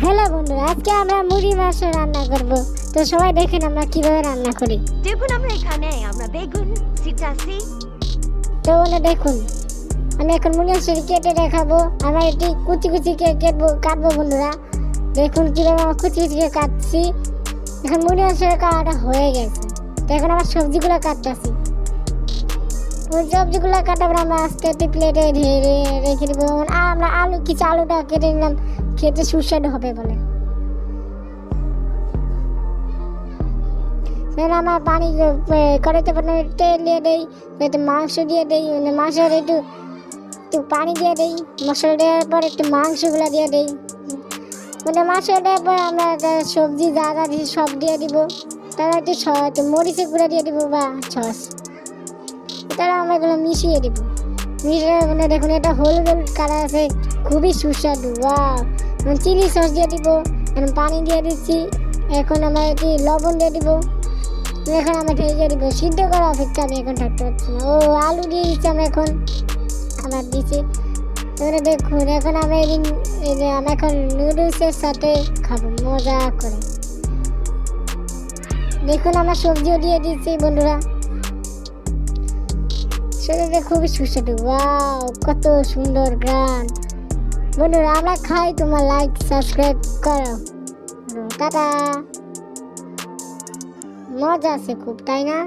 Hello বন্ধুরা, আজকে আমরা মুড়ি মাছ রান্না করব। তো সবাই দেখেন আমরা কিভাবে রান্না করি। দেখুন আমরা বেগুন সিটাসি। তো বলে দেখুন, আমি এখন মুড়ি মাছ কেটে দেখাবো। আমরা এটি কুচি কুচি কাটবো বন্ধুরা। দেখুন কিভাবে আমরা কুচি কুচি কাটছি। এখন মুড়ি মাছের কাটা হয়ে গেছে। তো এখন আমরা সবজিগুলো কাটতেছি। ওই সবজিগুলো কাটাবার আমরা আস্তে একটি প্লেটে ঢেলে রেখে দিব। আমরা আলুটা কেটে নিলাম, খেতে সুস্বাদু হবে বলে। আমার পানি কড়াইতে তেল দিয়ে দেই, মাংস দিয়ে দেই, মাংসের একটু পানি দিয়ে দেই, মশলা দেওয়ার পর একটু মাংসগুলো দিয়ে দেই। মাংস দেওয়ার পর আমরা সবজি যা যা দিই সব দিয়ে দিব। তারপর একটু মরিচের গুঁড়া দিয়ে দিব বা সস। তারা আমরা এগুলো মিশিয়ে দিব। মিশিয়ে দেখুন এটা হলুদ কালার আছে, খুবই সুস্বাদু। চিলি সস দিয়ে দিব, পানি দিয়ে দিচ্ছি। এখন আমরা এটি লবণ দিয়ে দিব। এখন আমরা ভেজে দিব। সিদ্ধ করা অপেক্ষা আমি এখন থাকতে পারছি না। আলু দিয়ে দিচ্ছি আমরা এখন। আমার দিচ্ছি। এবারে দেখুন এখন আমরা আমরা এখন নুডলসের সাথে খাবো মজা করে। দেখুন আমরা সবজিও দিয়ে দিচ্ছি বন্ধুরা। সেটা খুবই সুস্বাদু। কত সুন্দর গ্রাম বন্ধুরা। আমরা খাই, তোমার লাইক সাবস্ক্রাইব করো। টাটা। মজা আছে খুব, তাই না?